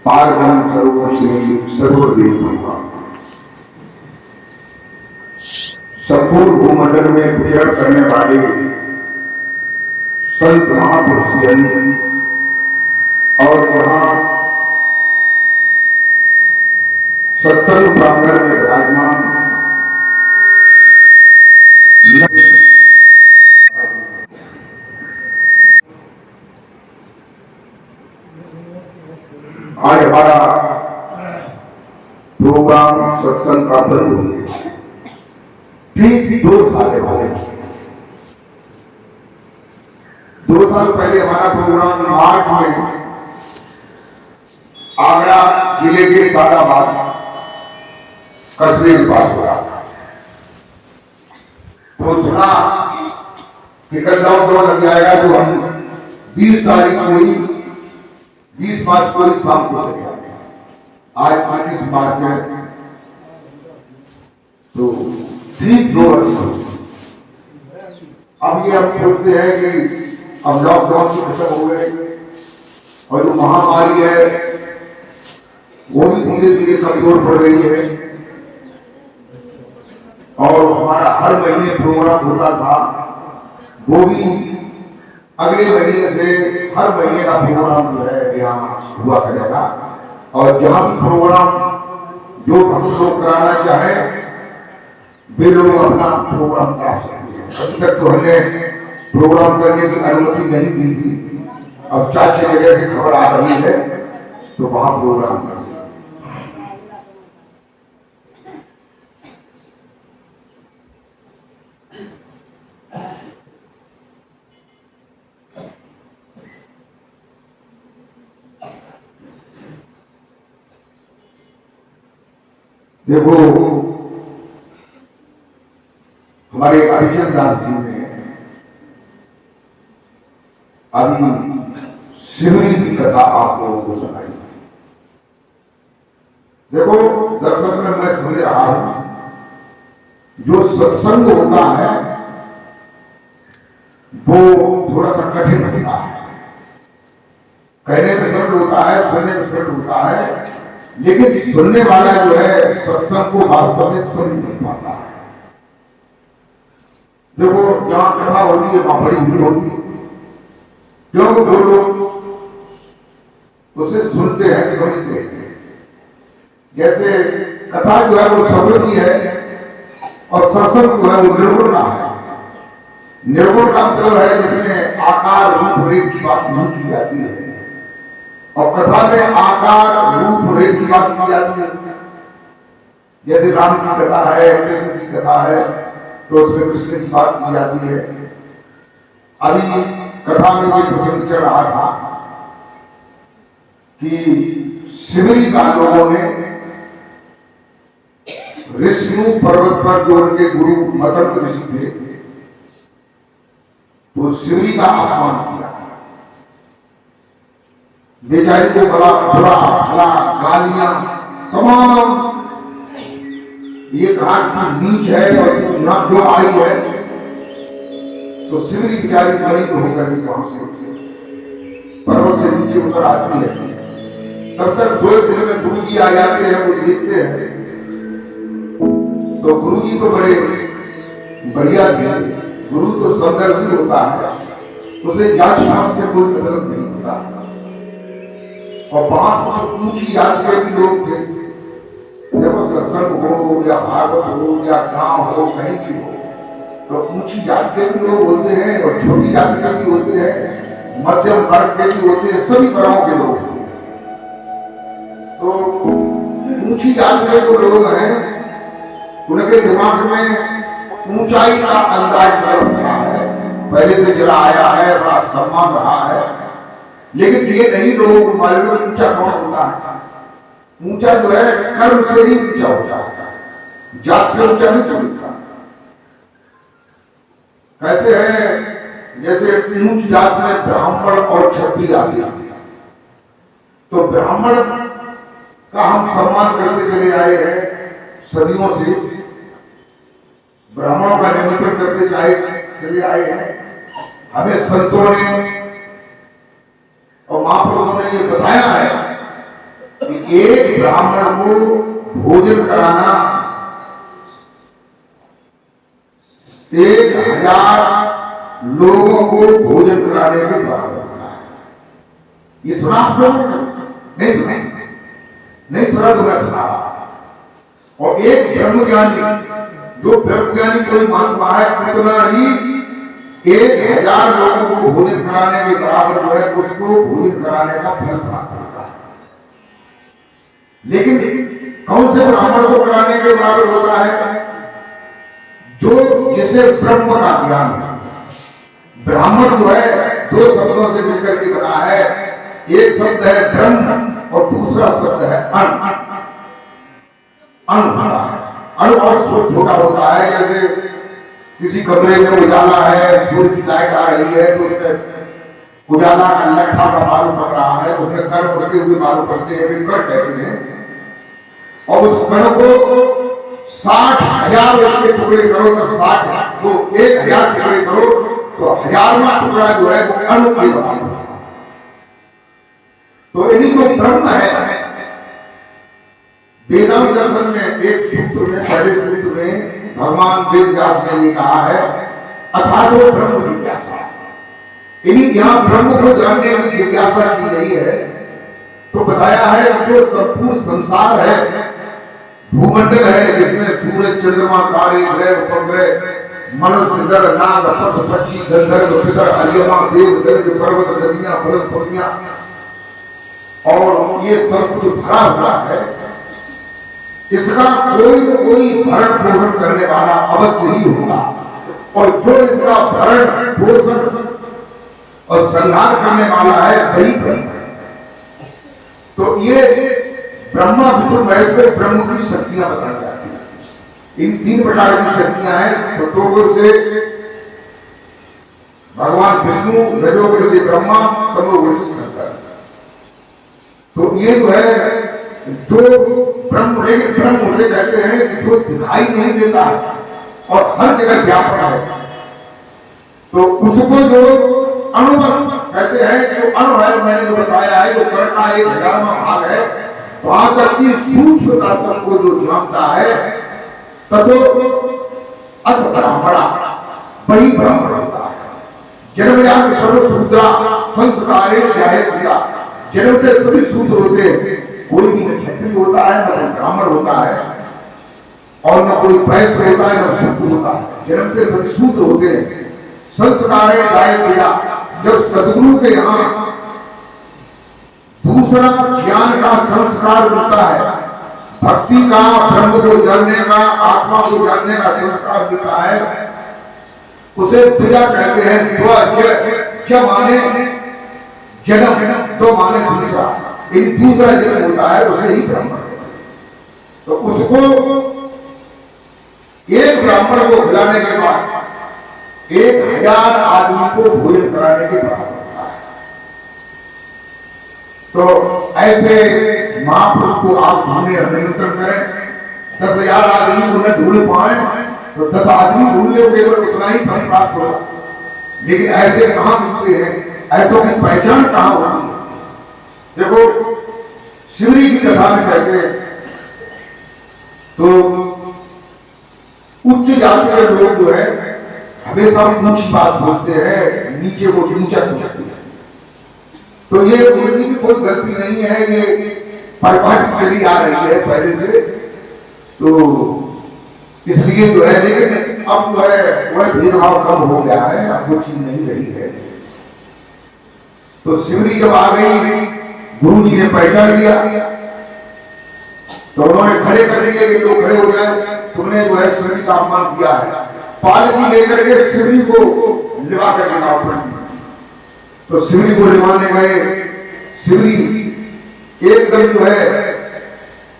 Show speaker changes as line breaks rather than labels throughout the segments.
पार्वण सरोवर से सरोवर देव भगवान संपूर्ण भूमंडल में विचरण करने वाले संत महापुरुष और यहाँ सत्संग प्रांगण में विराजमान आज हमारा प्रोग्राम सत्संग का बंद ठीक 2 साल वाले 2 साल पहले हमारा प्रोग्राम मार्च में आगरा जिले के सादाबाद कस्बे के पास हो रहा था। तो सुना कि कल लॉकडाउन लग जाएगा, तो हम 20 तारीख को ही 20 मार्च को ही शाम को चले जाएंगे। आज 21 मार्च है, तो 3 फ्लोर्स। अब ये हम सोचते हैं कि अब लॉकडाउन से खत्म हो गए और जो महामारी है वो भी धीरे धीरे कमजोर पड़ रही है, और हमारा हर महीने प्रोग्राम होता था वो भी अगले महीने से हर महीने का प्रोग्राम जो है यहाँ हुआ करेगा। और जहां भी प्रोग्राम जो भक्त लोग कराना चाहे वे लोग अपना प्रोग्राम करा सकते हैं। अभी तक तो हमने प्रोग्राम करने की अनुमति नहीं दी थी, अब 4-6 जगह से खबर आ रही है तो वहां प्रोग्राम कर। देखो, हमारे हरिचंद दास जी ने अभी सिमरी की कथा आप लोगों को सुनाई। देखो, दरअसल में मैं समझ रहा हूं जो सत्संग होता है वो थोड़ा सा कठिन होता है। कहने में सरल होता है, सुनने में सरल होता है, लेकिन सुनने वाला जो है सत्संग को वास्तव में समझ नहीं पाता है। देखो, जहां कथा होती है वहां बड़ी भीड़ होती है, क्योंकि वो लोग उसे सुनते हैं, समझते हैं। जैसे कथा जो है वो शब्द की है और सत्संग जो है वो निर्गुण का है। निर्गुण का मतलब है जिसमें आकार रूप रेख की बात नहीं की जाती है, और कथा में आकार रूप रेख की बात की जाती है। जैसे राम की कथा है, कृष्ण की कथा है, तो उसमें कृष्ण की बात की जाती है। अभी कथा में ये प्रसंग चल रहा था कि सिमरी का लोगों ने ऋषि पर्वत पर जो उनके गुरु मतंग ऋषि थे तो सिमरी का अपमान किया। बेचारी को बड़ा बुरा भला गालियां तमाम, ये कहा कि नीच है और यहां जो आई है। तो सिमरी बेचारी गरीब होकर वहां से पर्वत से नीचे उतर आती है। तब तक 2 दिन में गुरु जी आ जाते हैं, वो देखते हैं तो गुरु जी तो बड़े बढ़िया थे। गुरु तो समदर्शी होता है, उसे जात नाम से कोई मतलब नहीं होता। और वहां कुछ ऊंची जात के भी लोग थे। देखो, सत्संग हो या भागवत हो या गांव हो, कहीं भी हो, तो ऊंची जात के भी लोग होते हैं और छोटी जात के भी होते हैं, मध्यम वर्ग के भी होते हैं, सभी वर्गों के लोग होते हैं। तो ऊंची जात के जो लोग हैं उनके दिमाग में ऊंचाई का अंदाज रहा है, पहले से चला आया है, बड़ा सम्मान रहा है। लेकिन ये नहीं लोग मालूम ऊंचा कौन होता है। ऊंचा जो है कर्म से ही ऊंचा होता है, जात से ऊंचा नहीं होता। कहते हैं जैसे ऊंच जात में ब्राह्मण और क्षत्रिय आदि आते हैं, तो ब्राह्मण का हम सम्मान करते चले आए हैं सदियों से, ब्राह्मणों का निमंत्रण करते चले आए हैं। हमें संतों ने और महापुरुषों ने ये बताया है एक ब्राह्मण को भोजन कराना 1000 लोगों को भोजन कराने के बराबर होता है। ये सुना आप लोगों ने? नहीं सुना तो मैं सुना। और एक ब्रह्मज्ञानी, जो ब्रह्मज्ञानी कोई मानता है उतना ही 1000 लोगों को भोजन कराने के बराबर जो है उसको भोजन कराने का फल प्राप्त होता है। लेकिन कौन से ब्राह्मण को कराने के बराबर होता है? जो जिसे ब्रह्म का ज्ञान है। ब्राह्मण जो है 2 शब्दों से मिलकर के बना है। एक शब्द है ब्रह्म और दूसरा शब्द है अन्न। अन्न और छोटा होता है। जैसे किसी कमरे में उजाला है, सूर्य की लाइट आ रही है तो उसमें उजाला का लट्ठा का मालूम पड़ रहा है, उसमें कण पड़ते हुए मालूम पड़ते हैं, कण कहते हैं। और उस कण को 60,000 उसके टुकड़े करो तब 60 को 1000 टुकड़े करो तो 1000वां टुकड़ा जो है वो अन्न के बराबर है। तो इन्हीं को ब्रह्म है। वेदांत दर्शन में एक सूत्र में, पहले सूत्र में भगवान वेद व्यास ने ये कहा है अथातो ब्रह्म जिज्ञासा। इन्हीं यहाँ ब्रह्म को जानने की जिज्ञासा की गई है। तो बताया है जो संपूर्ण संसार है, भूमंडल है, जिसमें सूरज, चंद्रमा, तारे, ग्रह, उपग्रह, मनुष्य, नर, नाग, पशु, पक्षी, गंधर्व, पितर, अर्यमा, देव, दर्ज, पर्वत, नदियां, फल, पत्तियां और ये सब कुछ भरा हुआ है। इसका कोई न कोई भरण पोषण करने वाला अवश्य ही होगा। और जो इसका भरण पोषण और संहार करने वाला है वही ब्रह्म है। तो ये ब्रह्मा विष्णु महेश को ब्रह्म की शक्तियां बताई जाती हैं। इन 3 प्रकार की शक्तियां हैं। सतोगुण से भगवान विष्णु, रजोगुण से ब्रह्मा, तमोगुण से शंकर। तो ये जो है जो ब्रह्म, लेकिन ब्रह्म उसे कहते हैं कि जो दिखाई नहीं देता और हर जगह व्यापक है। तो उसको जो अनुभव कहते हैं, जो अणु है, मैंने जो बताया है, जो कर्ण का 1000वां भाग है, वहां तक की सूक्ष्म तत्व को जो जानता है ततो अत ब्राह्मणा, वही ब्राह्मण होता है। जन्मजात सर्वशूद्रा संस्कारे जायेगा। जन्म के सभी शूद्र होते हैं। कोई भी क्षत्रिय होता है, न ब्राह्मण होता है और न कोई वैश्य होता है, न शूद्र होता है। जन्म के सभी शूद्र होते हैं। संस्कारे जायेगा। जब सदगुरु के यहाँ दूसरा ज्ञान का संस्कार मिलता है, भक्ति का, ब्रह्म को जानने का, आत्मा को जानने का संस्कार मिलता है, उसे द्विजा कहते हैं। क्या माने जन्म, तो माने दूसरा। यदि दूसरा जन्म होता है उसे ही ब्राह्मण है। तो उसको एक ब्राह्मण को खिलाने के बाद 1000 आदमी को भोजन कराने के बराबर होता है। तो ऐसे महापुरुष को आप हमें निमंत्रण करें। 10,000 आदमी को न ढूंढ पाए तो 10 आदमी ढूंढ ले, केवल उतना ही फल प्राप्त होगा। लेकिन ऐसे कहां मिलते हैं, ऐसों की पहचान कहां होती है? देखो शिवरी की कथा में कहते हैं तो उच्च जाति के लोग जो है हमेशा ऊंची बात सोचते हैं, नीचे को नीचा सोचते हैं। तो ये उनकी भी कोई गलती नहीं है, ये परंपरा चली आ रही है पहले से। तो इसलिए जो है, लेकिन अब जो है वह भेदभाव कम हो गया है, अब वो चीज नहीं रही है। तो शिवरी जब आ गई, गुरु जी ने पहचान लिया तो उन्होंने खड़े कर दिए कि लोग खड़े हो जाए, तुमने जो है शिवरी का अपमान किया है। पालकी लेकर के शिवरी को लिवा करके लाओ। तो शिवरी को लिवाने गए। शिवरी एकदम जो है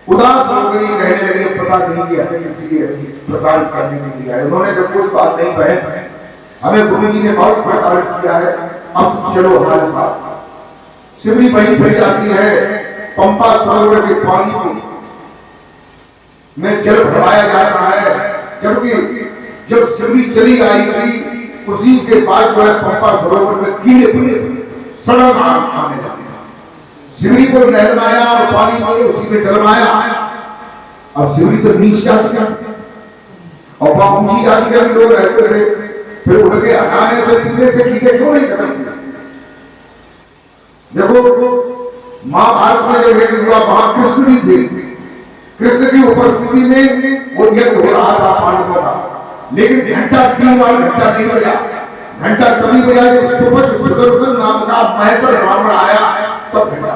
उदास हो गई, कहने लगे पता नहीं कि हमें किसी प्रताड़ित करने के लिए आए। उन्होंने जब कोई बात नहीं बहन, हमें गुरु जी ने बहुत प्रताड़ित किया है, अब चलो हमारे साथ। शिवरी वहीं फिर जाती है। पंपा सरोवर के पानी में जल भराया जा रहा है, जबकि जब शिवरी चली आई थी उसी के बाद जो है पंपा सरोवर में कीड़े पड़े, सड़न आने लगे। सिवरी को नहलाया और पानी को उसी में डलवाया। अब सिवरी तो नीच जाती है और ऊंची जाति के लोग रहते थे, फिर उनके हटाने तो कितने से कीड़े क्यों नहीं खत्म किया। देखो महाभारत में जो यज्ञ हुआ वहां कृष्ण भी थे, कृष्ण की उपस्थिति में वो यज्ञ हो रहा था पांडवों का, लेकिन घंटा 3 बार घंटा नहीं बजा। घंटा तभी बजा जब सुदर्शन नाम का महतर ब्राह्मण आया तब घंटा।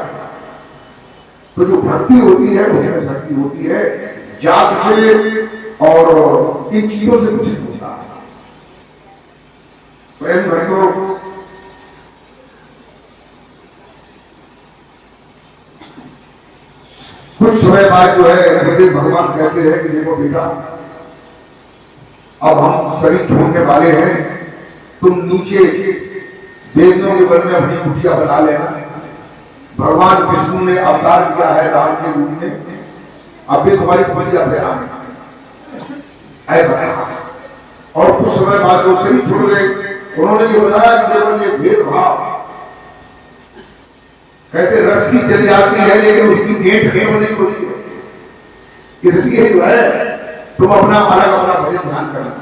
तो जो भक्ति होती है उसमें शक्ति होती है, जात से और इन चीजों से कुछ नहीं होता। प्रेम भक्तों, कुछ समय बाद जो है गुरुदेव भगवान कहते हैं कि देखो बेटा, अब हम शरीर छोड़ने वाले हैं, तुम नीचे वेदों के वन में अपनी कुटिया बना लेना। भगवान विष्णु ने अवतार किया है राम के रूप में, अब भी तुम्हारी कुटिया पे आने ऐसा। और कुछ समय बाद वो शरीर छोड़ गए। उन्होंने जो बताया कि देखो ये भेदभाव, कहते रस्सी चल जाती है लेकिन उसकी गेंट नहीं खुलती है, इसलिए जो है तुम अपना अलग अपना भजन ध्यान करना।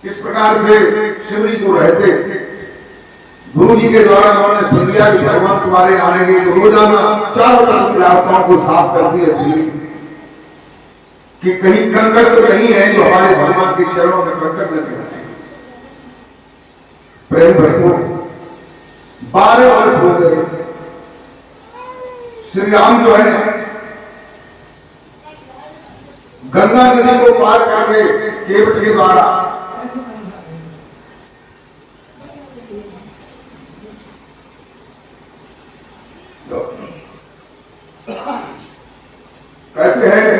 इस प्रकार से शिवजी जो रहते, गुरु जी के द्वारा उन्होंने सुन लिया कि भगवान तुम्हारे आएंगे, तो रोजाना चारों तरफ की रास्ताओं को साफ करती है शिवजी कि कहीं कंकड़ तो नहीं है जो हमारे भगवान के चरणों में कंकड़ लगे। प्रेम भक्तों, 12 वर्ष हो गए। श्री राम जो है गंगा नदी को पार करके केवट के द्वारा कहते हैं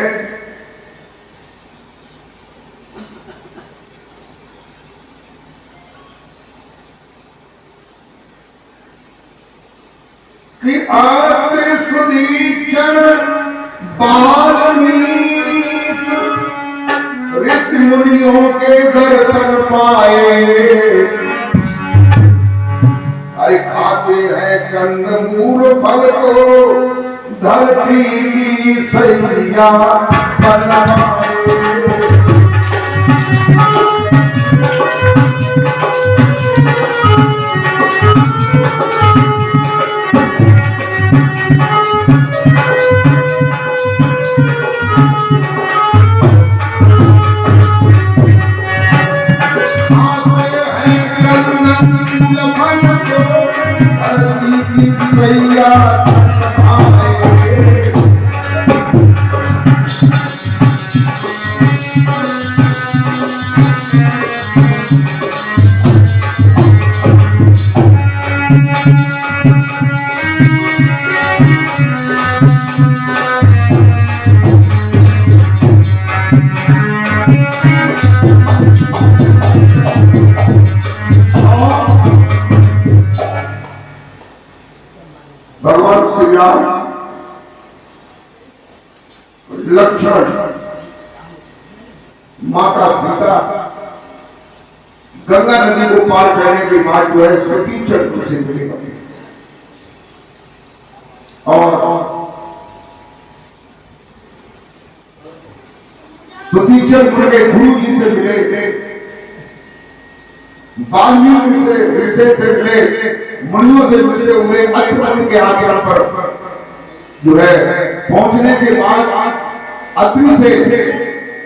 कि आते सुदीचन वाल्मीकि ऋषि मुनियों के दर्शन पाए। अरे खाते हैं कंदमूल फल को धरती की सैया बनवाए। भगवान श्री राम लक्ष्मण माता सीता गंगा नदी को पार करने के बाद जो है सतीचंद्र से मिले और सतीचंद्र के गुरु जी से मिले, वाल्मीकि से ऋषि से मिले, मुनियों से मिलते हुए अत्रि के आश्रम पर जो है पहुंचने के बाद अत्रि से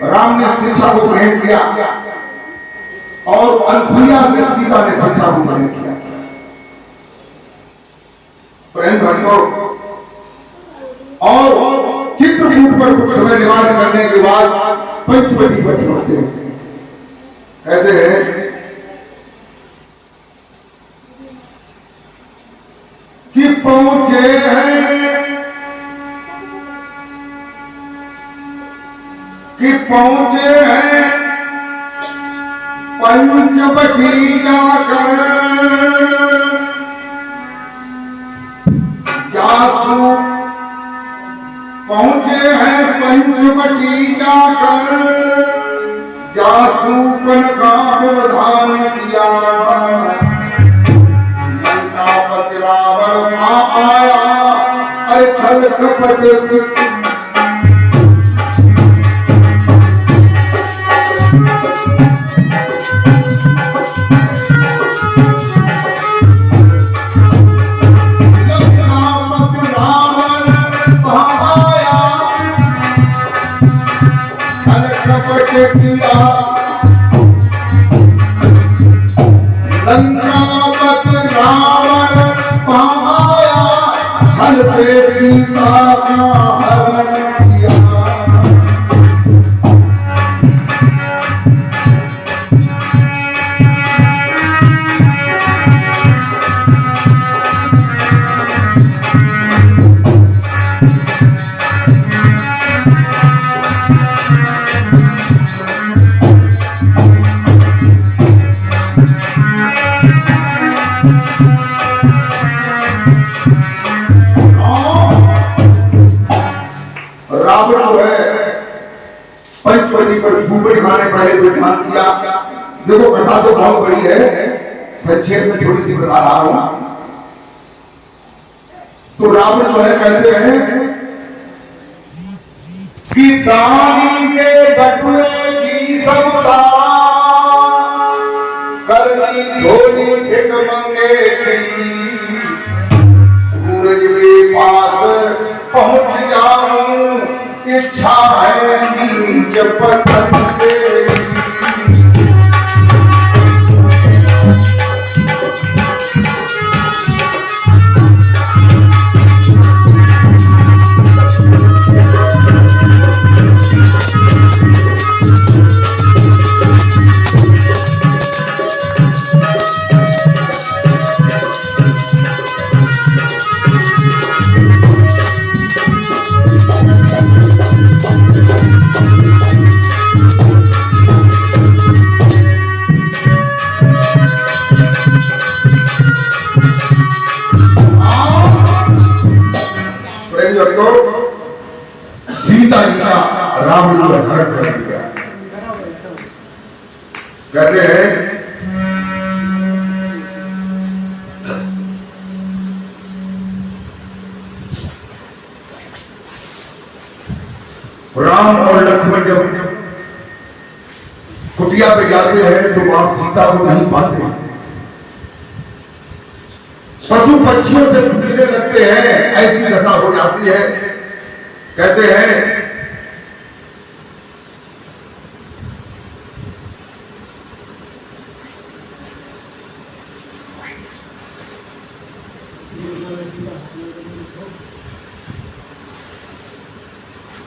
राम ने शिक्षा को ग्रहण किया और अनसुईया से सीता ने शिक्षा को ग्रहण किया। प्रेम भक्तों, और चित्रकूट पर कुछ समय निवास करने के बाद पंचवटी पर पहुंचते हैं। कहते हैं कि पहुंचे हैं, कि पहुंचे हैं पंचवटी जाकर, जासू पहुंचे हैं पंचवटी जाकर, जासूपन का व्यवधान किया। रावण छल कपट लंकापत रावण पाया हल पे सीता का हरण किया। रावण जो है पंचवटी पर झूपड़ी खाने पहले तो ध्यान किया। देखो कथा तो बहुत बड़ी है, संक्षेप में थोड़ी सी बता रहा हूं। तो रावण जो है कहते हैं कि दानी के बटुए की सब करनी धोनी भिक मंगे सूरज के पास पहुंच जाऊं इच्छा है नीच पतन से। सीता जी का रावण ने हरण कर दिया। कहते हैं राम और लक्ष्मण जब कुटिया पे जाते हैं तो वहां सीता को नहीं पाते, पशु पक्षियों से पूछने लगते हैं, ऐसी दशा हो जाती है। कहते हैं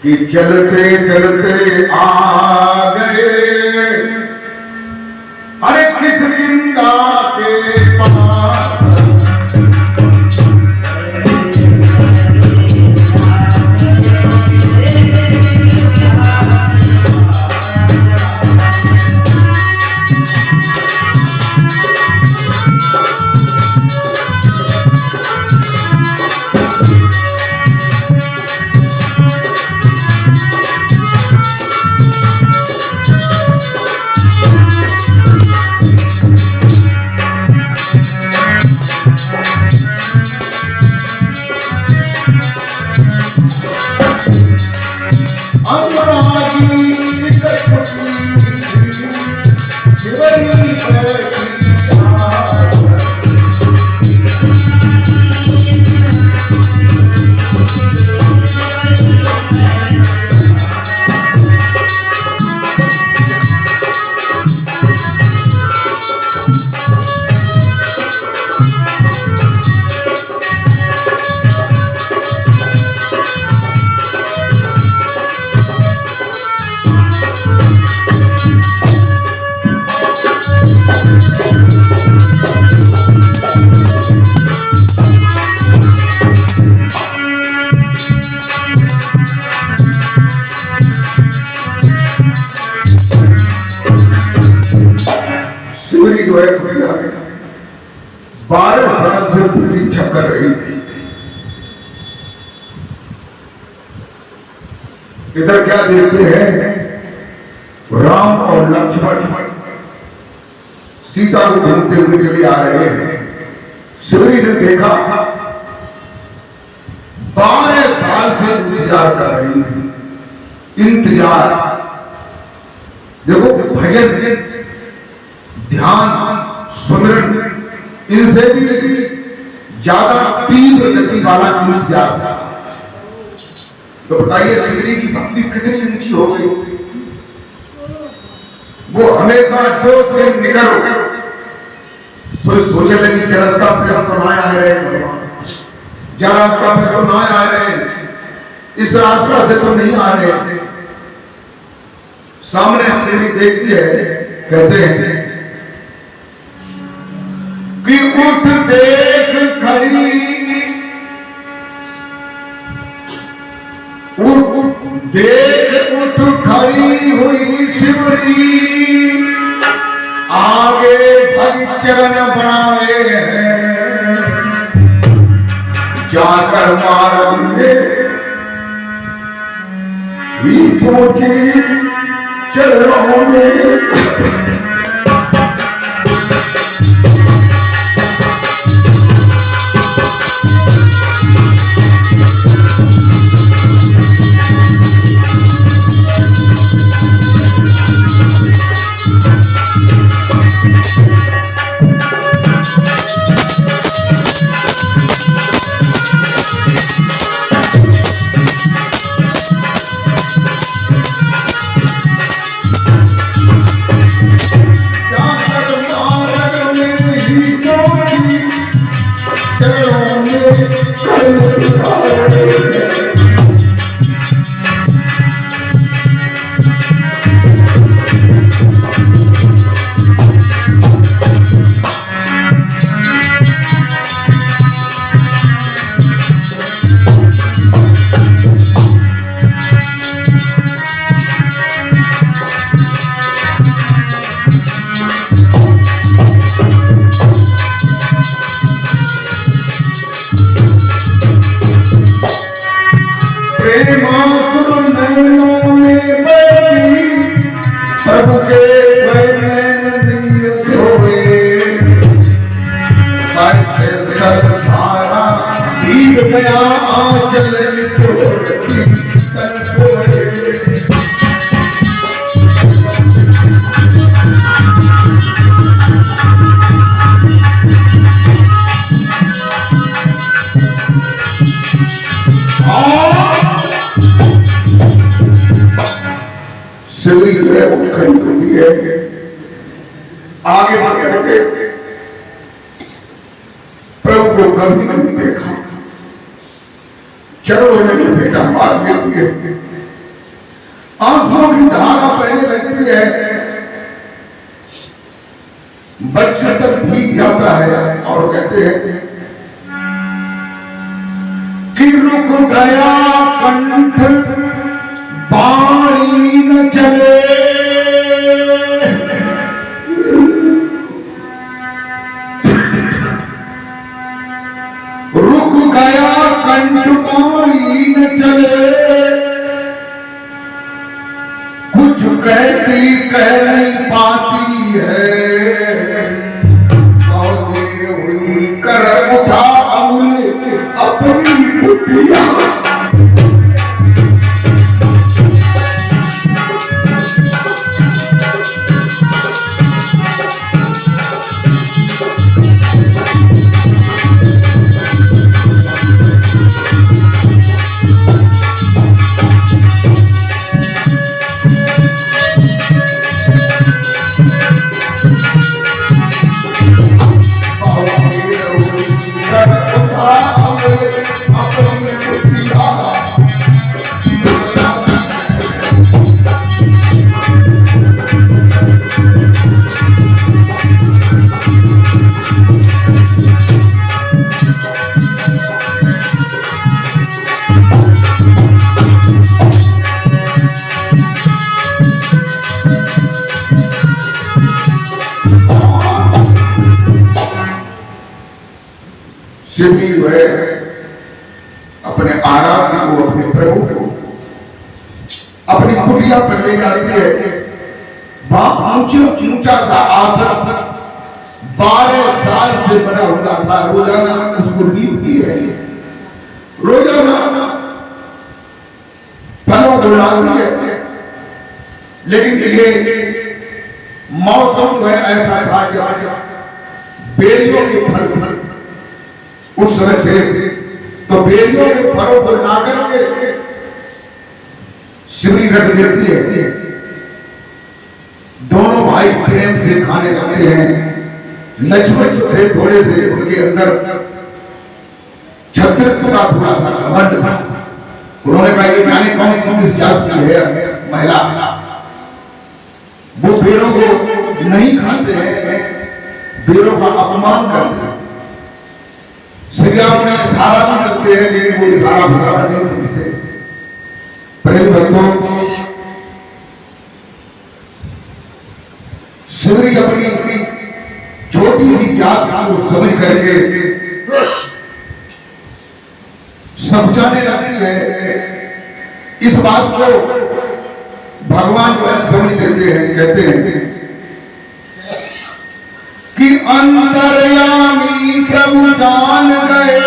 कि चलते चलते आ गए अरे किष्किंधा के पास। शिवरी जो है 12 साल से प्रतीक्षा कर रही थी। इधर क्या देखते हैं, राम और लक्ष्मण सीता को ढूंढते हुए चले आ रहे हैं। शिवरी ने देखा 12 इंतजार कर रही थी। इंतजार, देखो भजन, ध्यान, सुमिरन, इनसे भी ज्यादा तीव्र गति वाला इंतजार था। तो बताइए श्री की भक्ति कितनी ऊंची हो गई। वो हमेशा जो दिन निकलो सोचने लगी जरास्ता पे तो ना आ रहे भगवान, जरास्ता पे तो ना आ रहे, इस रास्ता से तो नहीं आ रहे। सामने श्री देखती है, कहते हैं कि उठ देख खड़ी, देख उठ खड़ी हुई शिवरी, आगे भग चरण बढ़ाए हैं, जाकर मार्ग में भी पहुंची चरणों में। आगे बढ़ के प्रभु को कभी नहीं देखा, चरणों में बेटा मार देती है, आंसुओं की धारा बहने लगती है, बच्चे तक भीग जाता है और कहते हैं कि रुक गया कंठ बाणी न चले, रुक गया कंठ बाणी न चले, कुछ कहती कह नहीं पाती है, और देर हुई कर उठा अमूल्य अपनी कुटिया, शिवजी जो है अपने आराध्य को, अपने प्रभु को अपनी कुटिया पर ले जाती है। वहां ऊंचा सा आसन 12 साल से बना हुआ था, रोजाना उसको लीपती है, रोजाना बुलाती है, लेकिन ये मौसम जो है ऐसा था कि बेरियों के फल उस समय थे, तो बेरियों के फलों को ला करके शिवरी रख देती है। दोनों भाई प्रेम से खाने लगते हैं। लक्ष्मण जो थे थोड़े से, उनके अंदर छत्रत्व का थोड़ा सा घमंड था। उन्होंने कहा ये जाने कौन सी किस जात की है महिला, वो बेरों को नहीं खाते हैं, बेरों का अपमान करते हैं। श्री राम ने सारा भी करते हैं, लेकिन वो सारा भगवान नहीं समझते। प्रेम भक्तों, शिवरी अपनी छोटी सी जात को समझ करके समझाने लगती है। इस बात को भगवान जो है समझ देते हैं, कहते हैं कि अंतर्यामी प्रभु जान गए,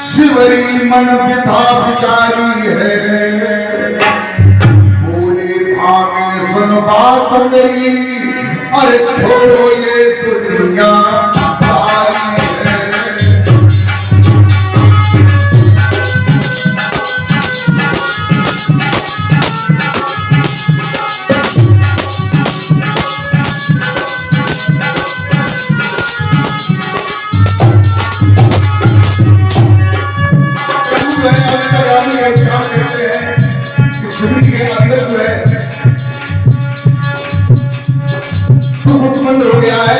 शिवरी मन पिता विचारी है। बोले भामिन सुन बात मेरी, अरे छोड़ो ये दुनिया सारी है। उत्पन्न हो गया है,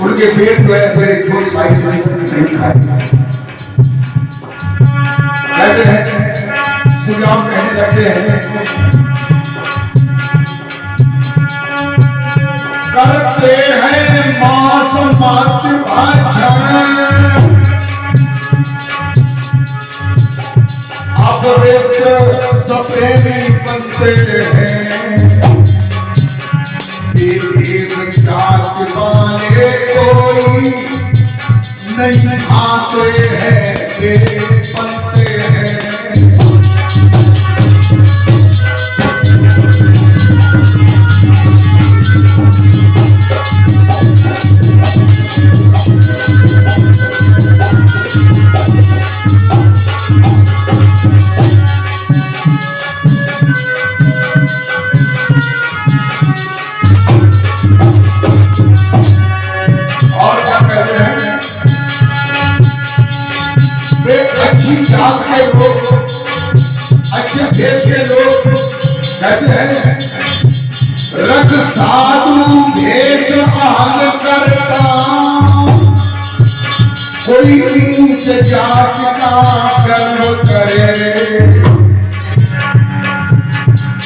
उनके पेट जो है मेरे छोटी भाई नहीं खाएगा। कहते हैं श्री राम कहने लगते हैं, करते हैं मास मातृ भाषण, प्रेमी बनते हैं। कोई नहीं आते हैं, बनते हैं। अच्छे देश के लोग कहते हैं, रख साधु भेद आन करता, कोई ऊंच जात का कर्म करे,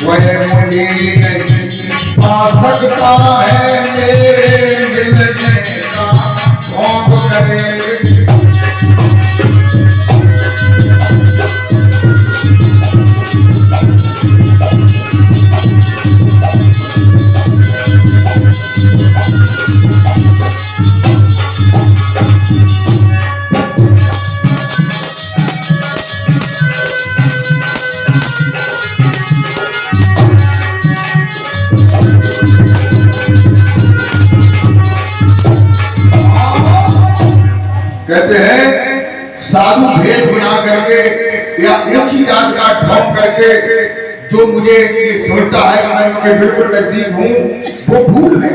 वह मुझे नहीं पा सकता है, मेरे मिलने का भोग करे। कहते हैं साधु भेद बना करके या ऊंची जात का ढोंग करके जो मुझे ये समझता है कि मैं उनके बिल्कुल नजदीक हूं, वो भूल है।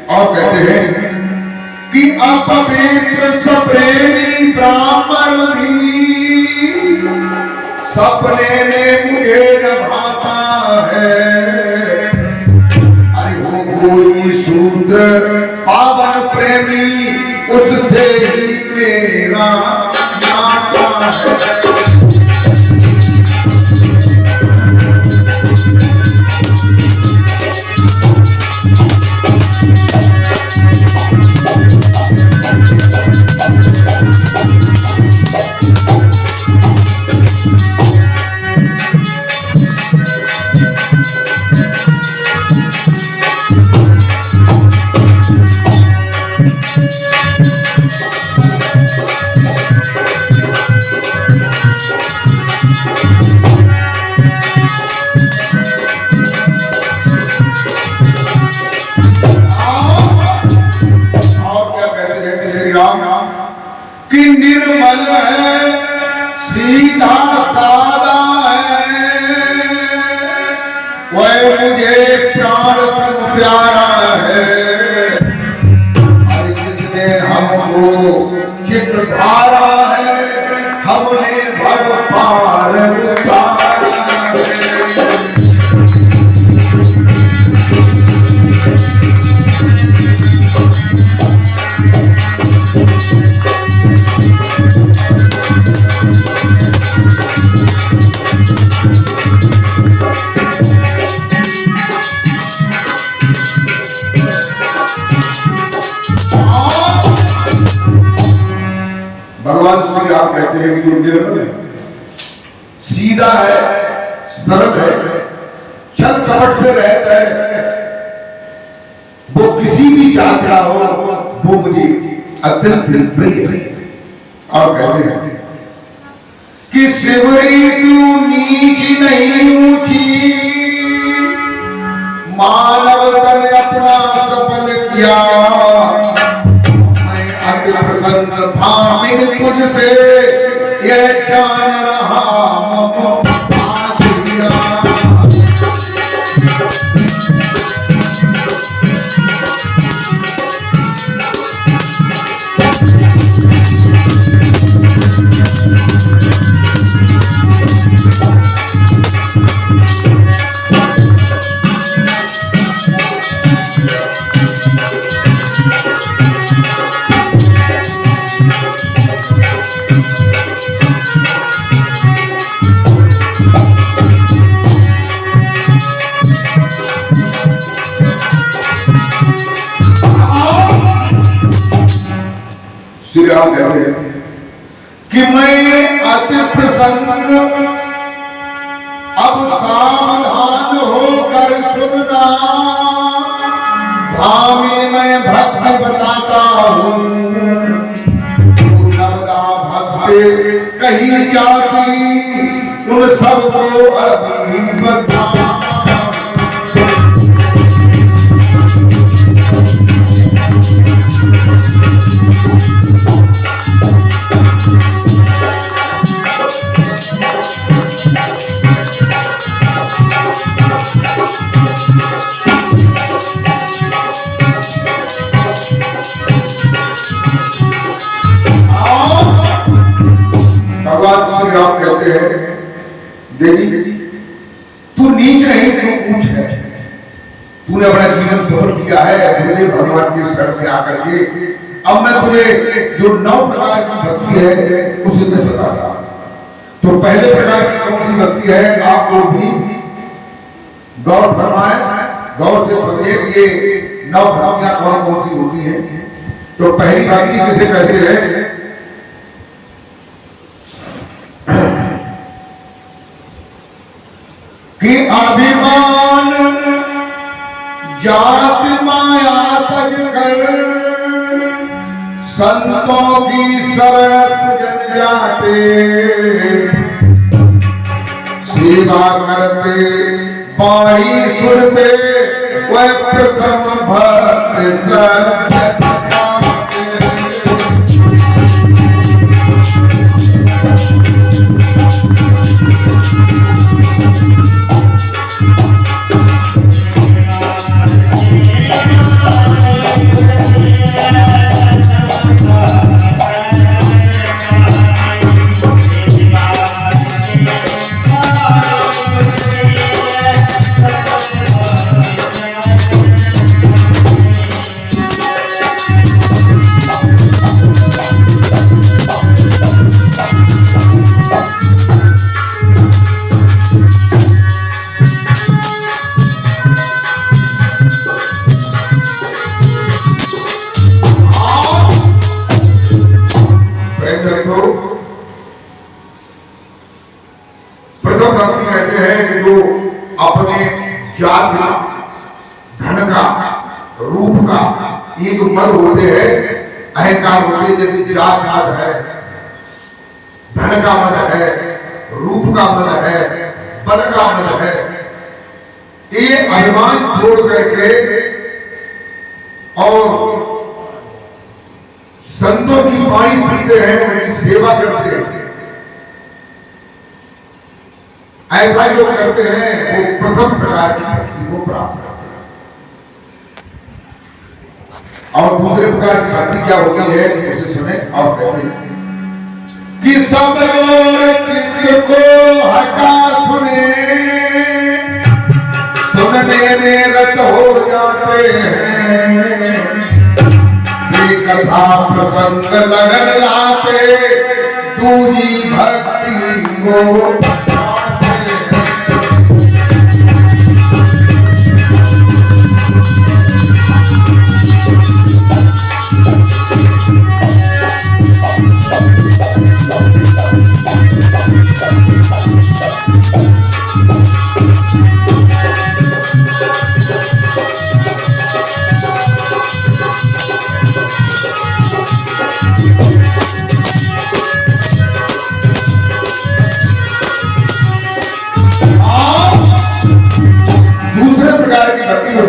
और कहते हैं कि अपवित्र सप्रेमी ब्राह्मण भी सपने में मुझे रमाता है। अरे वो कोई शूद्र पावन प्रेमी, उससे ही मेरा नाता है। कि निर्मल है, सीधा सादा है, वह मुझे प्राण सम प्यारा है। और जिसने हमको चित धारा है, हमने भर पार उतारा है। भगवान श्री राम कहते हैं कि जो निर्मल है, सीधा है, सरल है, छल कपट से रहता है, वो किसी भी जात का हो, वो मुझे अत्यंत प्रिय है। और कहते हैं कि शिवरी तू नीच नहीं ऊंची, मानव तन अपना सफल किया, अति प्रसन्न भामिन तुझसे, यह जान रहा मम भाग्या। श्री राम कहते हैं कि मैं अति प्रसन्न, अब सावधान होकर सुनना, भामिन मैं भक्ति बताता हूँ, नवदा भक्ति कही जाती, उन सबको अभी बता। भगवान श्री राम कहते हैं, देवी तू नीच नहीं, तू ऊंच है। तूने अपना जीवन सफल किया है मुझे भगवान के शरण में आकर के। अब मैं तुझे जो 9 प्रकार की भक्ति है उसे मैं बताता हूं। तो पहले प्रकार की कौन सी भक्ति है, आप लोग भी गौर फरमाएं, गौर से समझिए कि ये 9 भक्तियां कौन कौन सी होती हैं। तो पहली भक्ति किसे कहते हैं कि अभिमान जात माया तज कर, संतों की शरण सुजन जाते, सेवा करते वाणी सुनते, वह प्रथम भक्त सत्य। प्रथम भक्ति कहते हैं कि जो अपने जात का, धन का, रूप का, ये जो मद होते हैं, अहंकार होते हैं, जैसे जात मद है, धन का मद है, रूप का मद है, बल का मद है, ये अभिमान छोड़ करके और संतों भक्तों की वाणी सुनते हैं, उनकी सेवा करते हैं, ऐसा जो करते हैं वो प्रथम प्रकार की भक्ति को प्राप्त करते हैं। और दूसरे प्रकार की भक्ति क्या होती है उसे सुने और कहते हैं कि सब और चित्त को हटा सुने, सुनने में रत हो जाते हैं, ये कथा प्रसंग लगन लाते, दूजी भक्ति को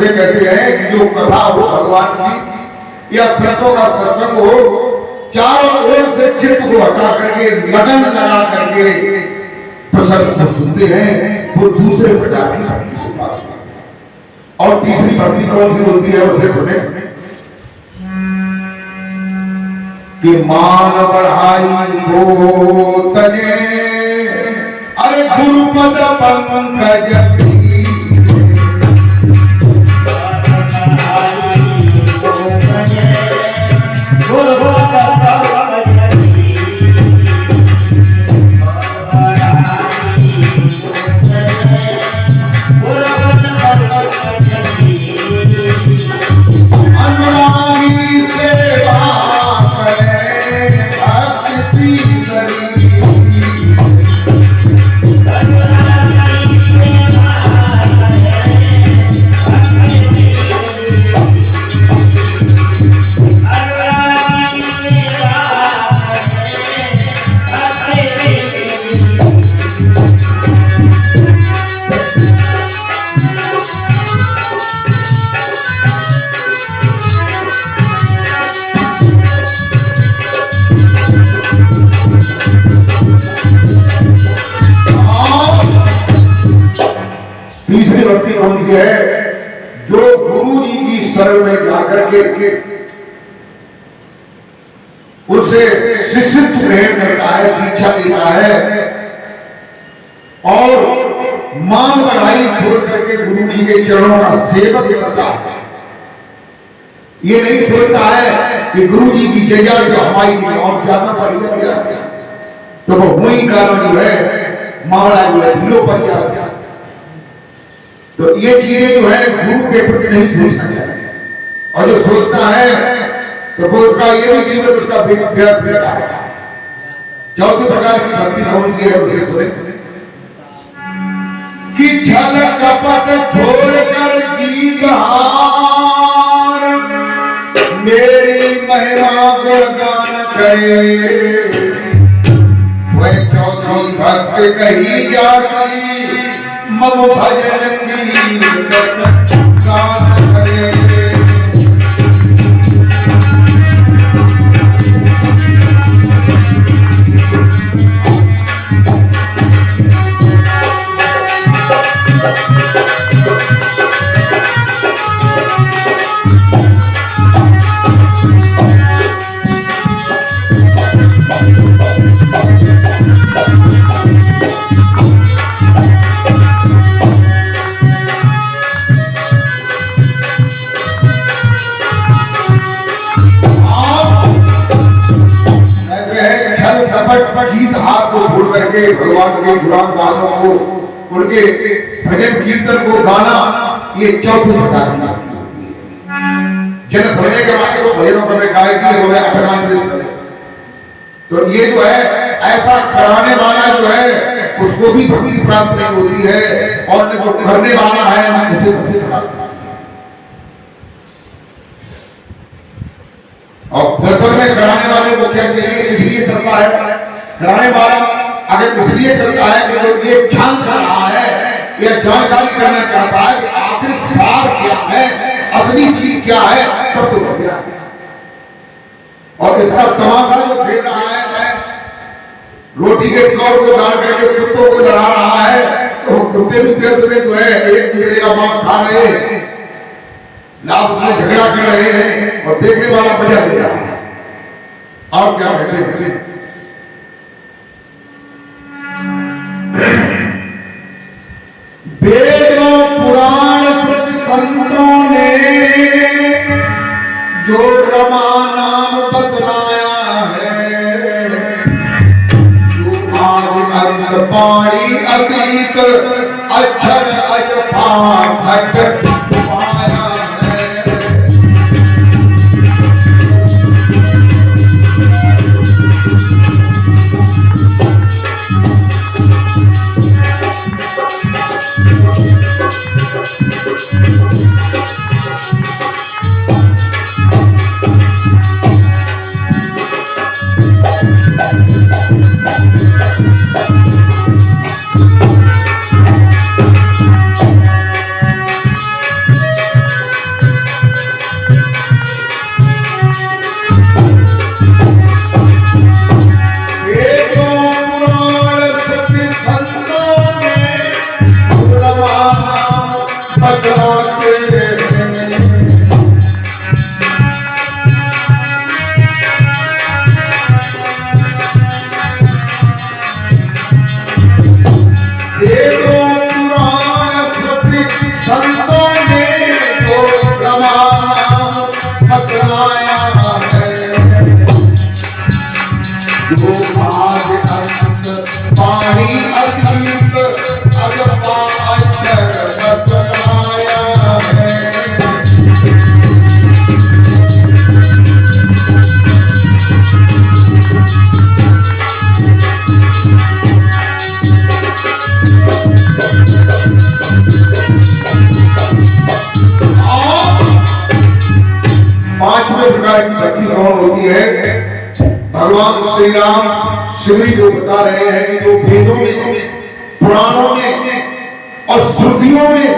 कहते हैं कि जो कथा हो भगवान की या संतों का सत्संग हो, चारों ओर से चित्त को हटा करके लगन लगा करके प्रसंग को सुनते हैं, वो दूसरे प्रकार की भक्ति को पास करते। और तीसरी भक्ति कौन सी होती है उसे सुने कि मान बढ़ाई हो तने, अरे गुरुपद पंकज तीसरी भक्ति कौन सी है? जो गुरु जी की शरण में जाकर के उसे शिष्यत्व ग्रहण करता है, दीक्षा लेता है और मान बढ़ाई छोड़ करके गुरु जी के चरणों का सेवक करता है। ये नहीं सोचता है कि गुरु जी की जया जो हमारी और ज्यादा बढ़ गया तो वो वही कारण जो है मामला जो है ढीलो पड़ जाता। तो ये चीजें जो है गुरु के प्रति नहीं सोचना चाहिए, और जो सोचता है तो वो उसका ये भी जीवन उसका व्यर्थ रहता है। चौथी प्रकार की भक्ति कौन सी है उसे सुने कि छल कपट छोड़कर जीत हार, मेरी महिमा गुणगान करे, वह चौथी भक्त कही जाती, मम भजन कीर्तन गान करे। जीत हाथ को छोड़ करके भगवान के गुलाम दासों को उनके भजन कीर्तन को गाना, ये चौथी प्रकार की बात होती है। जन समझने के बाद को भजनों पर गायकी हो गया अठमान। तो ये जो है ऐसा कराने वाला जो है उसको भी भक्ति प्राप्त नहीं होती है, और जो करने वाला है उसे भक्ति प्राप्त। और दरअसल में कराने वाले को क्या चाहिए, इसलिए करता है कराने वाला अगर इसलिए करता है कि वो ये जान कर रहा है, ये जानकारी करना चाहता है कि आखिर सार क्या है, असली चीज क्या है, तब तो बढ़ गया। और इसका तमाशा जो खेल रहा है, रोटी के कौर को डाल करके कुत्तों को लड़ा रहा है, तो कुत्ते भी व्यर्थ में जो है एक दूसरे का मांस खा रहे हैं, लाभ में झगड़ा कर रहे हैं और देखने वाला बजा ले रहा है। और क्या कहते हैं, वेदों पुराण स्मृति संतों ने जो रमा नाम बतलाया है, जो आदि अंत पाणी अतीत अक्षर अजपा घट पाया है। पांचवें प्रकार की भक्ति कौन होती है? भगवान श्री राम शिवजी को बता रहे हैं कि जो वेदों में, पुराणों में और श्रुतियों में,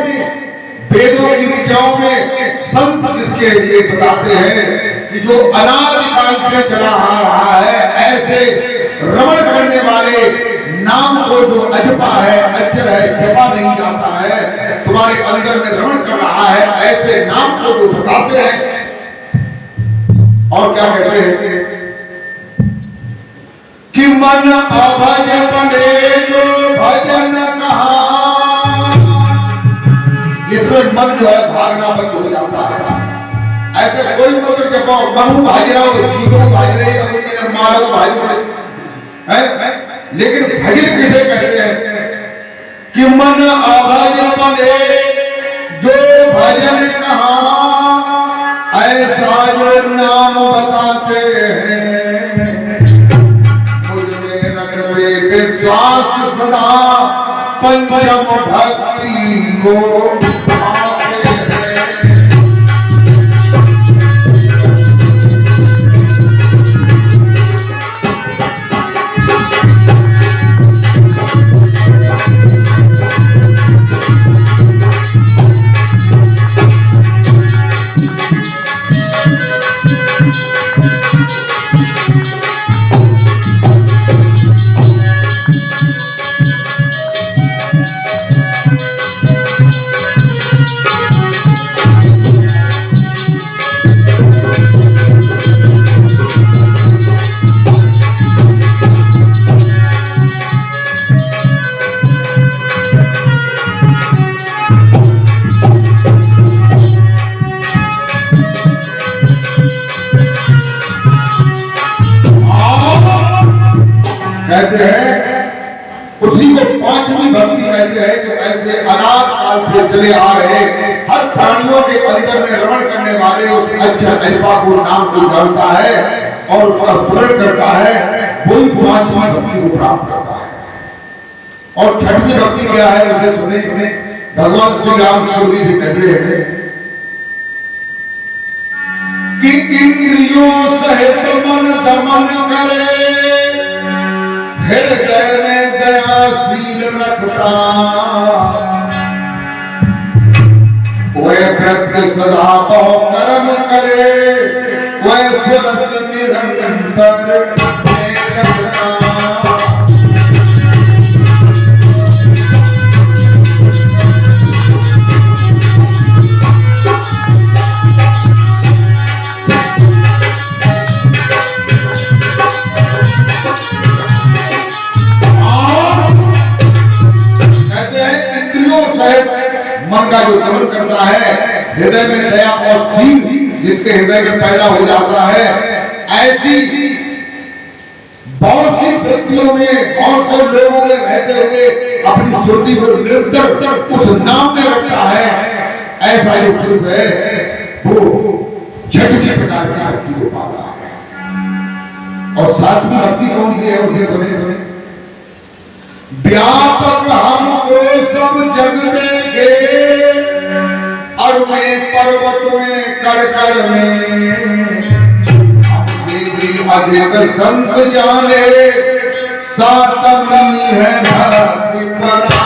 वेदों की ऋचाओं में संत जिसके लिए बताते हैं कि जो अनादिकाल से चला आ रहा है, ऐसे रमण करने वाले नाम को जो अजपा है, अक्षर है, जपा नहीं जाता है, तुम्हारे अंदर में रमण कर रहा है, ऐसे नाम को जो बताते हैं। और क्या कहते हैं कि मन अभज बने जो भजन कहा, इसमें मन जो है भागना बंद हो जाता है। ऐसे कोई मंत्र जपाओ, मनु भाज रहा हो, जीवो भाज रहे, अमुने मारो भाज रहे हैं, लेकिन भजन किसे कहते हैं कि मन अभज बने जो भजन कहा, ऐसा जो नाम बताते हैं, मुझ में रखते विश्वास सदा, पंचम भक्ति को पाते हैं। कहते हैं उसी को पांचवी भक्ति कहते हैं, जो ऐसे अनाद काल से चले आ रहे हर प्राणियों के अंदर में रमण करने वाले उस अक्षर अजपा को नाम को जानता है और उसका स्मरण करता है, वही पांचवी भक्ति को प्राप्त करता है। और छठवीं भक्ति क्या है, उसे सुने। भगवान श्री राम शिवजी से कहते हैं कि इंद्रियों सहित मन दमन करे, हृदय में दयाशील रखता, वह व्रत सदा बहु कर्म करे, वह सुरत निरंतर का जो दमन करता है, हृदय में दया और सील जिसके हृदय में पैदा हो जाता है, ऐसी बहुत सी वृत्तियों में, बहुत से लोगों में रहते हुए अपनी श्रुति को निरंतर उस नाम में रखता है, ऐसा जो पुरुष है वो छठी प्रकार की भक्ति को पाता है। और सातवीं भक्ति कौन सी है उसे सुने। व्यापक हमको सब जग देखे, अरु में पर्वत में कर में, हमसे भी अधिक संत जाने, सातवीं है भक्ति परायण।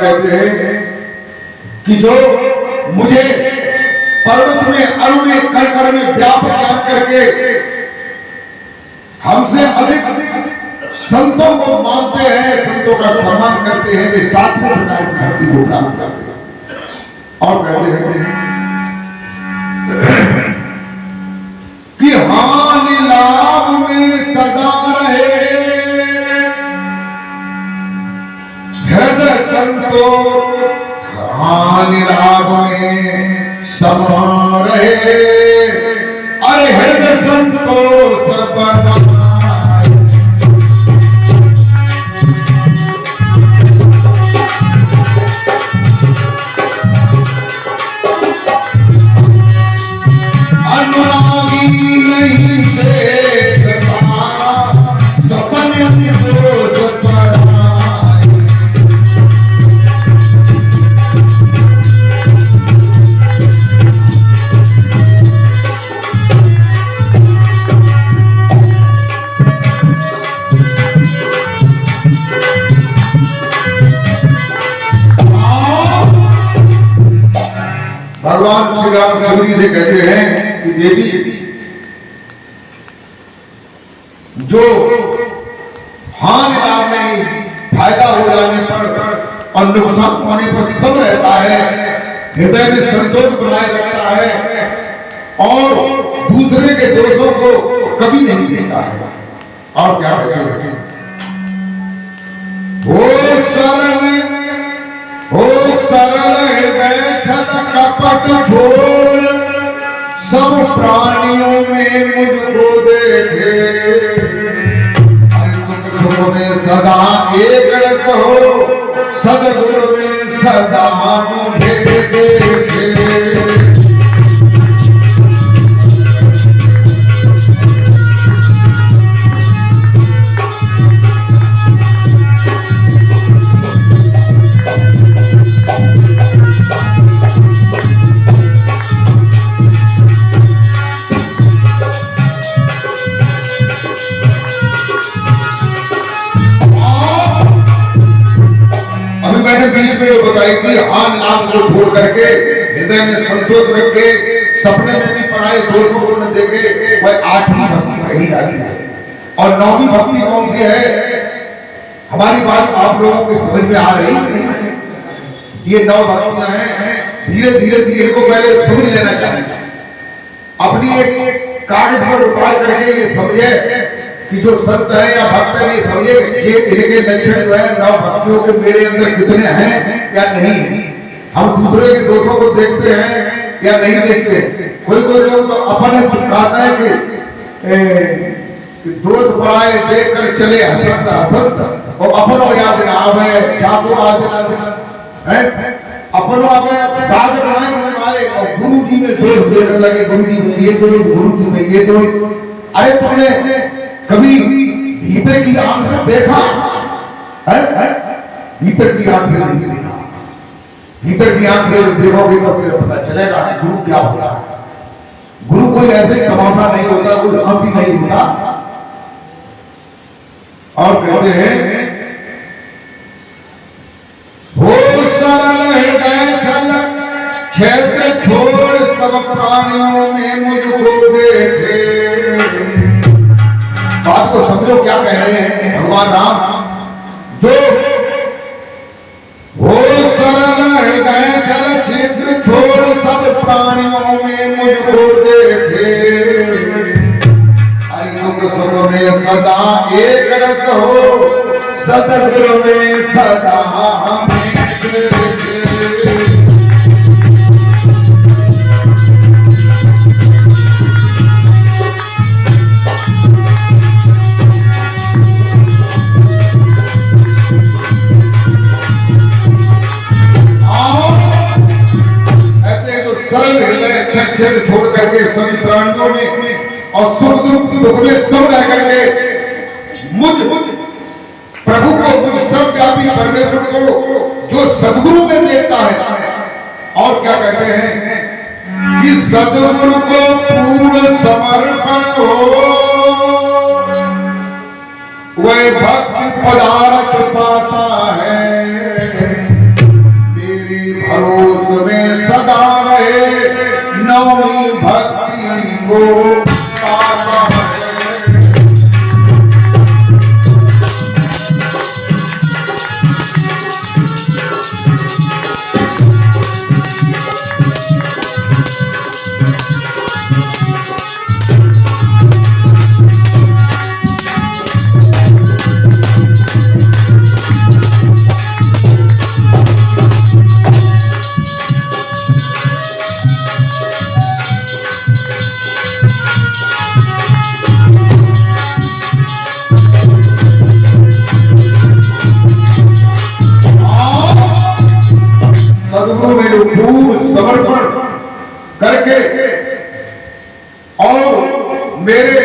कहते हैं कि जो मुझे पर्वत में, अणु में, कर में व्यापक जान करके हमसे अधिक संतों को मानते हैं, संतों का सम्मान करते हैं, वे सातवें प्रकार की भक्ति को प्राप्त करते हैं। और कहते हैं कि हानि लाभ में सदा रहे, हृदय संतो हानि लाभ में समा रहे, अरे हृदय संतो सब अनुरागी नहीं देखता सपने भगवान श्री राम शबरी से कहते हैं कि देवी, जो हानि लाभ में फायदा हो जाने पर और नुकसान होने पर सब रहता है, हृदय में संतोष बनाए रखता है और दूसरे के दोषों को कभी नहीं देता है। और क्या कहते हैं, हो सरल हृदय छल कपट छोड़, सब प्राणियों में मुझको देखे, दुख सुख में सदा एक रस हो, सदगुरु में सदा मुझे देखे। बताई थी, हानि लाभ को छोड़ करके हृदय में संतोष रखे, सपने में भी पराये दोषों को न देखे, वह आठवीं भक्ति कही जाती है। और नौवीं भक्ति कौन सी है? हमारी बात आप लोगों को समझ में आ रही है? ये 9 भक्तियां हैं, धीरे धीरे धीरे इनको पहले समझ लेना चाहिए। अपनी एक कागज पर उतार करके ये समझे कि जो संत है या भक्त है, ये समझे कि इनके लक्षण जो है 9 भक्तियों के मेरे अंदर कितने हैं या नहीं। हम दूसरे के दोषों को देखते हैं या नहीं देखते। कोई कोई लोग तो अपने कहता है कि दोष पराए देख कर चले हसंत हसंत, और अपनो याद ना आवे क्या को आज है, अपनो आवे साधक बनाए और गुरु जी में दोष देने लगे, गुरु जी में ये दोष, गुरु जी में ये दोष। अरे तुमने कभी भीतर की आंख से देखा है? भीतर की आंख से नहीं देखा। भीतर की आंख में देखोगे तो फिर पता चलेगा कि गुरु क्या होता है। गुरु कोई ऐसे तमाशा नहीं होता, कोई हंसी नहीं होता। और कहते हैं हो सरल हृदय छल क्षेत्र छोड़ सब प्राणियों में मुझको देखे। बात को समझो क्या कह रहे हैं भगवान राम। जो हो सरल हृदय छल क्षेत्र छोड़ सब प्राणियों में मुझको देखे। हरि दुख सुख में सदा एक रस हो, सतगुरु में सदा हम सरल हृदय क्षेत्र छोड़ करके सभी प्राणियों में और सुख दुख में सब रह करके मुझ प्रभु को, मुझ सर्वव्यापी परमेश्वर को जो सदगुरु में देखता है। और क्या कहते हैं कि सदगुरु को पूर्ण समर्पण हो, वह भक्ति पदार्थ पाता है। तेरी भरोसे में सदा रहे नौमी भक्ति को पाता है। सदगुरु में जो पूर्ण समर्पण करके और मेरे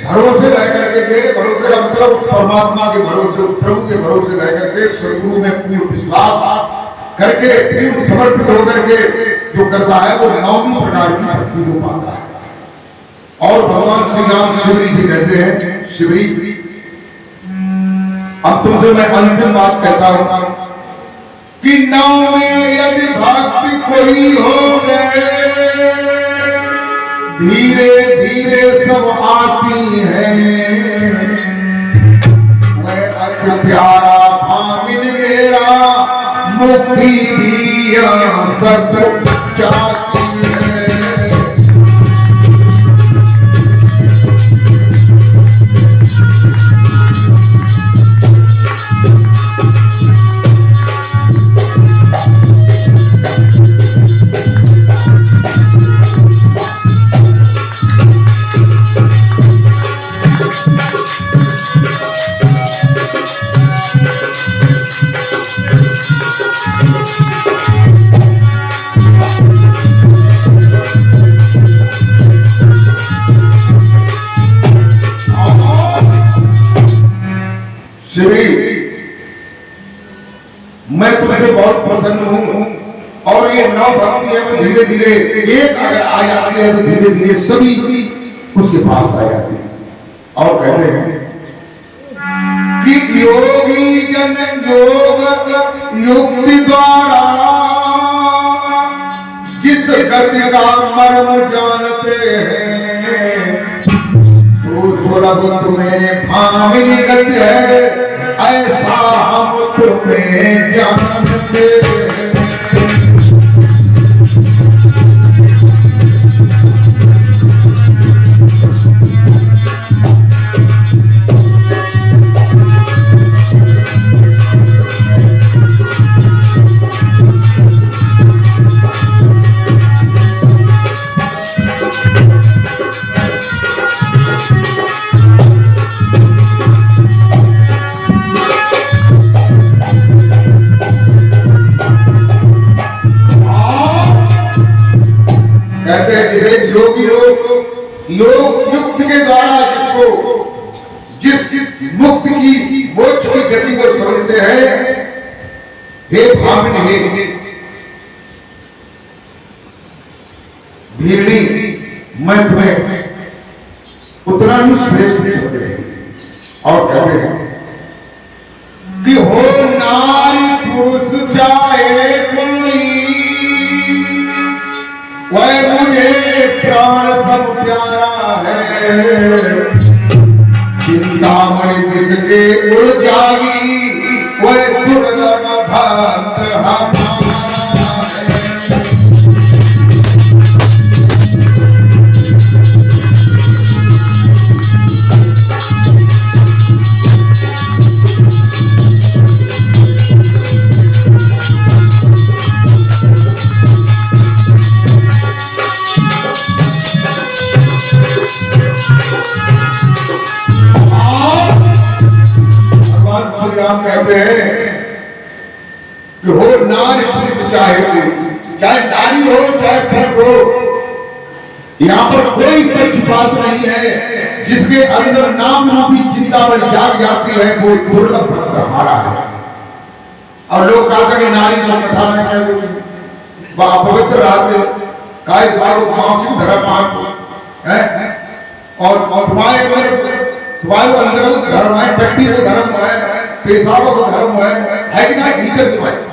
भरोसे रह करके, मेरे भरोसे का मतलब उस परमात्मा के भरोसे, उस प्रभु के भरोसे रह करके सदगुरु में पूर्ण विश्वास करके पूर्ण समर्पित होकर के जो करता है वो नौवीं प्रकार की भक्ति को पाता है। और भगवान श्री राम शिवरी जी कहते हैं, शिवरी अब तुमसे मैं अंतिम बात कहता हूं कि नाव में यदि भक्ति कोई हो गए, धीरे धीरे सब आती है। वह अति प्यारा भामिन मेरा मुक्ति भी सब चाहती है। मैं तुमसे बहुत प्रसन्न हूं और ये नौ भक्ति है वो धीरे धीरे एक अगर आ जाती है तो धीरे धीरे सभी उसके पास आ जाते हैं। और कहते हैं कि योगी जन योग युक्ति द्वारा जिस गति का मर्म जानते हैं, तो सुलभ तुम्हें भामिनी गति है, ऐसा हम तुम्हें जानते हैं। योगी लोग योग युक्त के द्वारा जिस मुक्त की मोक्ष की गति को समझते हैं, हे भामिनी भीड़ी मैं तुम्हें उतना ही श्रेष्ठ समझ रही। और कहते हैं कि हो नारी पुरुष चाहे कोई, वह मुझे प्राण सब प्यारा है। चिंतामणि जिसके उड़ जागी, वह दुर्लभ भक्त हमारा है। राम कहते हैं कि हो नारी पुरुष चाहे नारी हो चाहे पुरुष हो, यहाँ पर कोई पक्षपात नहीं है। जिसके अंदर नाम रूपी चिंतामणि जाग जाती है वो दुर्लभ भक्त हमारा है। और लोग कहते हैं नारी को कथा नहीं करेगी, वह अपवित्र रात काय मासिक धर्म है। और तुम्हारे अंदर धर्म है, टट्टी को धर्म है, पेशाबों को धर्म है कि ना? भीतर तुम्हारे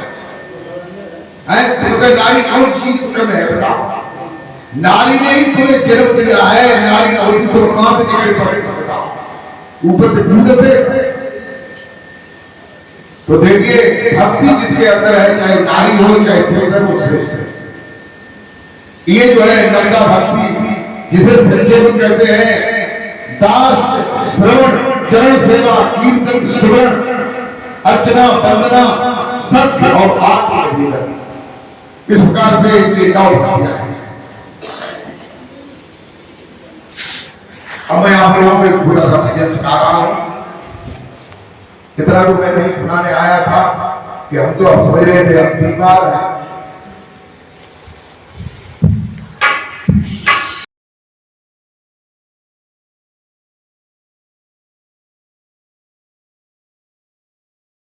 तुमसे नारी कौन सी कम है बताओ? नारी ने ही तुम्हें जन्म दिया है, नारी न होती तो कहां से निकल पड़े बताओ? ऊपर से कूदते। तो देखिए भक्ति जिसके अंदर है, चाहे नारी हो चाहे पुरुष हो, श्रेष्ठ है। ये जो है नंदा भक्ति, जिसे संक्षेप कहते हैं दास श्रवण चरण सेवा कीर्तन सुवर्ण अर्चना वंदना सत्य और आत्मनिवेदन, इस प्रकार से इसके 9 भक्तियां हैं। अब मैं आप लोगों को एक थोड़ा सा भजन सुना रहा हूं। इतना तो मैं नहीं सुनाने आया था कि हम तो अब समझ रहे थे हम बीमार हैं,